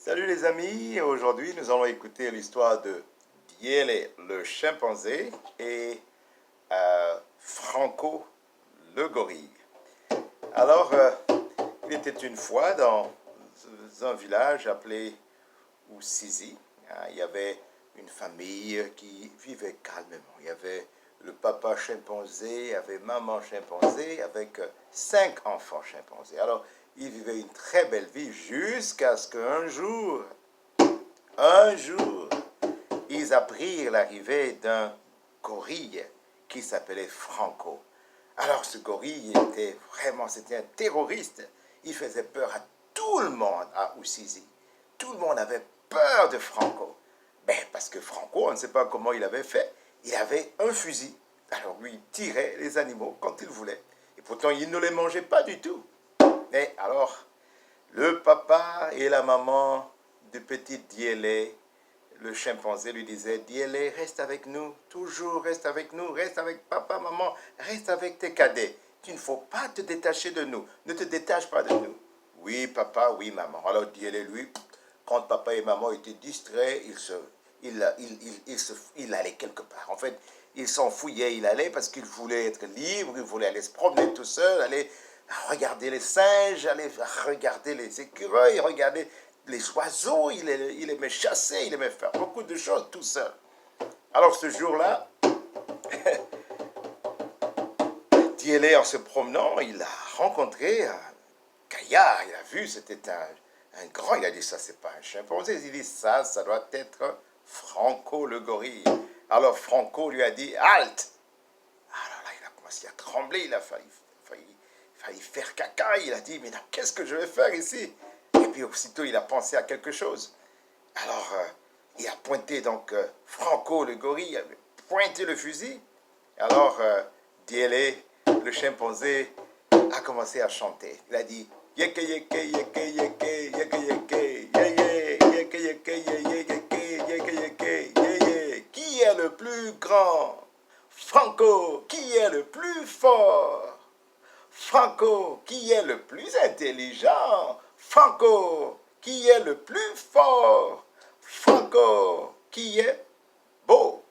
Salut les amis, aujourd'hui nous allons écouter l'histoire de Diele le chimpanzé et Franco le gorille. Alors, il était une fois dans un village appelé Oussisi. Il y avait une famille qui vivait calmement. Il y avait le papa chimpanzé, il y avait maman chimpanzé avec 5 enfants chimpanzés. Alors, ils vivaient une très belle vie jusqu'à ce un jour, ils apprirent l'arrivée d'un gorille qui s'appelait Franco. Alors ce gorille c'était un terroriste. Il faisait peur à tout le monde à Oussisi. Tout le monde avait peur de Franco. Ben, parce que Franco, on ne sait pas comment il avait fait, il avait un fusil. Alors lui, il tirait les animaux quand il voulait. Et pourtant, il ne les mangeait pas du tout. Et alors, le papa et la maman du petit Diele, le chimpanzé, lui disaient: Diele, reste avec nous, toujours reste avec nous, reste avec papa, maman, reste avec tes cadets. Tu ne faut pas te détacher de nous, ne te détache pas de nous. Oui, papa, oui, maman. Alors Diele, lui, quand papa et maman étaient distraits, il allait quelque part. En fait, il s'enfouillait, il allait parce qu'il voulait être libre, il voulait aller se promener tout seul, aller regarder les singes, aller regarder les écureuils, regarder les oiseaux, il aimait chasser, il aimait faire beaucoup de choses tout seul. Alors ce jour-là, Diele, en se promenant, il a rencontré un gaillard, il a vu, c'était un grand, il a dit: ça c'est pas un chimpanzé, il dit: ça doit être Franco le gorille. Alors Franco lui a dit: halte. Alors là, il a commencé à trembler, il a failli faire caca, il a dit: mais non, qu'est-ce que je vais faire ici? Et puis aussitôt, il a pensé à quelque chose. Alors, il a pointé donc Franco le gorille, il a pointé le fusil. Alors, Diele, le chimpanzé, a commencé à chanter. Il a dit: yeke yeke yeke yeke yeke yeke yeye yeke yeke yeye yeke yeke yeke yeye. Qui est le plus grand? Franco. Qui est le plus fort? Franco. Qui est le plus intelligent? Franco. Qui est le plus fort? Franco. Qui est beau?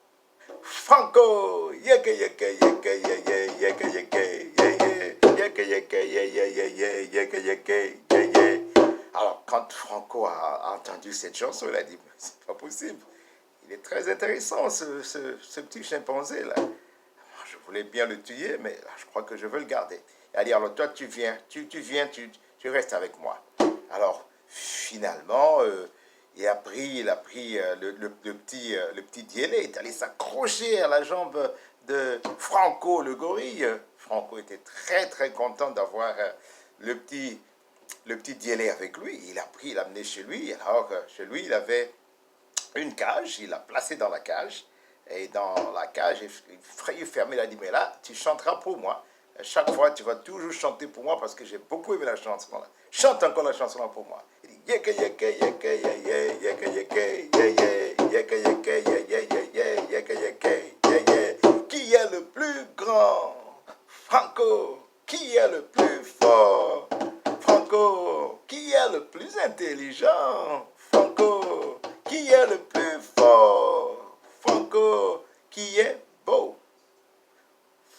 Franco. Yeke yeke yeke yeye yeke yeke yeye yeke yeke yeye yeye yeke yeke yeye. Alors quand Franco a entendu cette chanson, il a dit: c'est pas possible. Il est très intéressant ce petit chimpanzé là. Je voulais bien le tuer, mais là, je crois que je veux le garder. Il a dit: alors toi tu viens, tu restes avec moi. Alors finalement, il a pris le petit Diele, est allé s'accrocher à la jambe de Franco le gorille. Franco était très très content d'avoir le petit Diele avec lui. Il l'a amené chez lui. Alors chez lui, il avait une cage, il l'a placé dans la cage. Et dans la cage, il fermé, il a dit: mais là, tu chanteras pour moi. Chaque fois, tu vas toujours chanter pour moi parce que j'ai beaucoup aimé la chanson là. Chante encore la chanson là pour moi. Il dit: yeke yeke yeke yeke yeke yeke yeke yeke yeke yeke yeke yeke yeke. Qui est le plus grand? Franco. Qui est le plus fort? Franco. Qui est le plus intelligent? Franco. Qui est le plus fort? Franco. Qui est beau?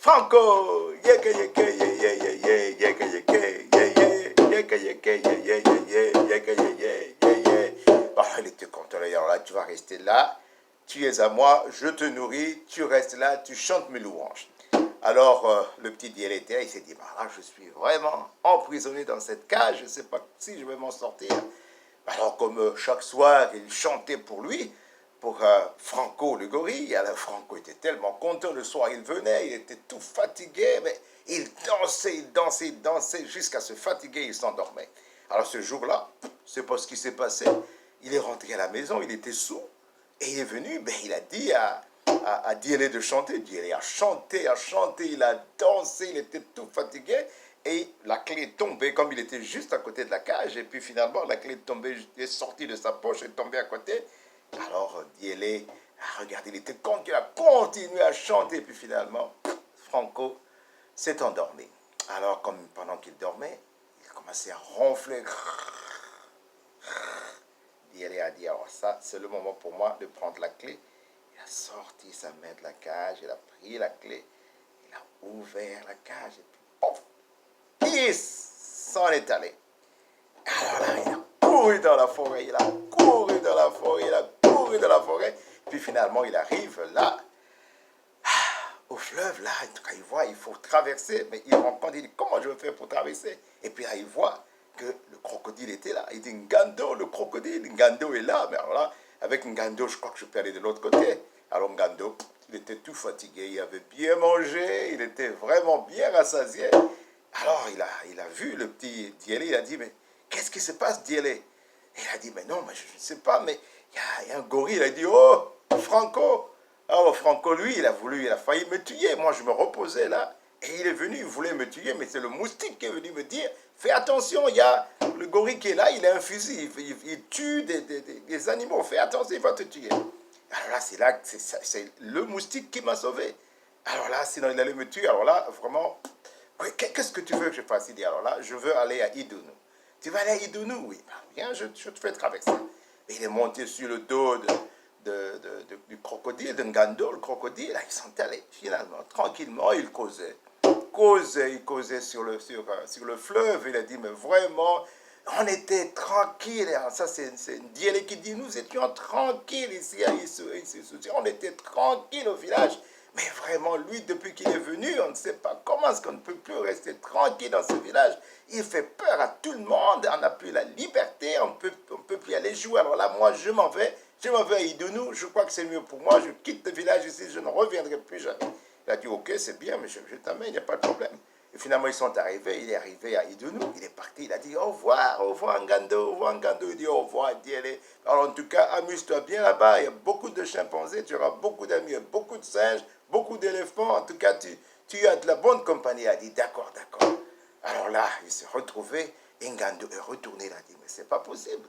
Franco. Yeke yeke yeye yeye yeke yeke yeye yeke yeke yeye yeye yeke yeye yeye. Il était content. Alors là, tu vas rester là. Tu es à moi, je te nourris, tu restes là, tu chantes mes louanges. Alors, le petit Diele, il s'est dit: bah, là, je suis vraiment emprisonné dans cette cage, je ne sais pas si je vais m'en sortir. Alors, comme chaque soir, il chantait pour lui, pour Franco le gorille. Alors, Franco était tellement content. Le soir, il venait, il était tout fatigué, mais il dansait, jusqu'à se fatiguer, il s'endormait. Alors, ce jour-là, c'est pas ce qui s'est passé. Il est rentré à la maison, il était sourd, et il est venu, ben, il a dit à Diele de chanter. Diele a chanté, il a dansé, il était tout fatigué. Et la clé est tombée, comme il était juste à côté de la cage, et puis finalement la clé est sortie de sa poche et est tombée à côté. Alors Diele a regardé, il était content, il a continué à chanter, et puis finalement, Franco s'est endormi. Alors comme pendant qu'il dormait, il commençait à ronfler. Diélé a dit, alors ça, c'est le moment pour moi de prendre la clé. Il a sorti sa main de la cage, il a pris la clé, il a ouvert la cage, et puis, pouf, il s'en est allé. Alors là, il a couru dans la forêt, il a couru dans la forêt, il a couru dans la forêt. Puis finalement, il arrive là, au fleuve, là, quand il voit, il faut traverser, mais il rencontre, il dit, comment je vais faire pour traverser? Et puis là, il voit que le crocodile était là. Il dit, Ngando, le crocodile, Ngando est là. Mais alors là, avec Ngando, je crois que je peux aller de l'autre côté. Alors Ngando, il était tout fatigué, il avait bien mangé, il était vraiment bien rassasié. Alors il a vu le petit Diélé, il a dit, mais qu'est-ce qui se passe, Diélé? Et il a dit, mais non, mais je ne sais pas, mais il y a un gorille. Il a dit, oh, Franco. Alors Franco, lui, il a failli me tuer. Moi, je me reposais là. Et il est venu, il voulait me tuer, mais c'est le moustique qui est venu me dire, fais attention, il y a le gorille qui est là, il a un fusil, il tue des animaux, fais attention, il va te tuer. Alors là, c'est le moustique qui m'a sauvé. Alors là, sinon il allait me tuer. Alors là, vraiment, qu'est-ce que tu veux que je fasse? Il dit, alors là, je veux aller à Idounou. Tu vas aller à Idounou? Oui, viens, je te fais traverser. Et il est monté sur le dos du crocodile, de Ngando, le crocodile. Là, ils sont allés, finalement, tranquillement, ils causaient. Il causait sur le fleuve. Il a dit, mais vraiment, on était tranquille. Ça, c'est Diélé qui dit, nous étions tranquilles ici, on était tranquille au village. Mais vraiment, lui, depuis qu'il est venu, on ne sait pas comment est-ce qu'on ne peut plus rester tranquille dans ce village. Il fait peur à tout le monde, on n'a plus la liberté, on peut plus aller jouer. Alors là, moi, je m'en vais à Idounou, je crois que c'est mieux pour moi, je quitte le village ici, je ne reviendrai plus jamais. Il a dit, ok, c'est bien, mais je t'amène, il n'y a pas de problème. Et finalement, ils sont arrivés, il est arrivé à Idounou, il est parti, il a dit, au revoir Ngando, au revoir Ngando, il dit, au revoir Diélé. Alors en tout cas, amuse-toi bien là-bas, il y a beaucoup de chimpanzés, tu auras beaucoup d'amis, beaucoup de singes, beaucoup d'éléphants, en tout cas, tu as de la bonne compagnie. Il a dit, d'accord, d'accord. Alors là, il s'est retrouvé, et Ngando est retourné, il a dit, mais c'est pas possible.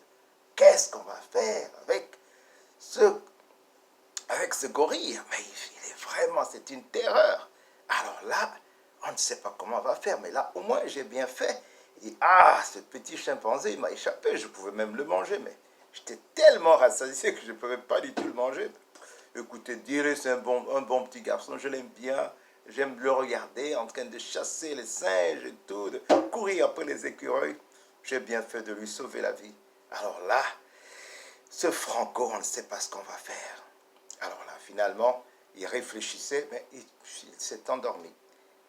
Qu'est-ce qu'on va faire avec ce gorille? Mais il est vraiment, c'est une terreur. Alors là, on ne sait pas comment on va faire, mais là, au moins, j'ai bien fait. Il dit, ah, ce petit chimpanzé, il m'a échappé, je pouvais même le manger, mais j'étais tellement rassasié que je ne pouvais pas du tout le manger. Écoutez, Diélé, c'est un bon petit garçon, je l'aime bien. J'aime le regarder en train de chasser les singes et tout, de courir après les écureuils. J'ai bien fait de lui sauver la vie. Alors là, ce Franco, on ne sait pas ce qu'on va faire. Alors là, finalement, il réfléchissait, mais il s'est endormi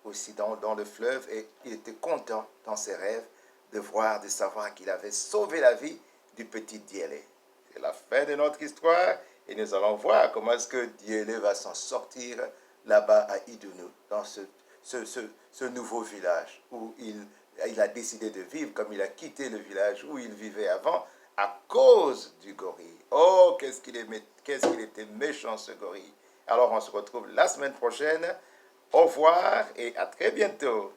aussi dans le fleuve et il était content dans ses rêves de savoir qu'il avait sauvé la vie du petit Diélé. C'est la fin de notre histoire et nous allons voir comment est-ce que Diélé va s'en sortir là-bas à Idounou, dans ce nouveau village où il a décidé de vivre, comme il a quitté le village où il vivait avant à cause du gorille. Oh, qu'est-ce qu'il était méchant ce gorille. Alors on se retrouve la semaine prochaine. Au revoir et à très bientôt.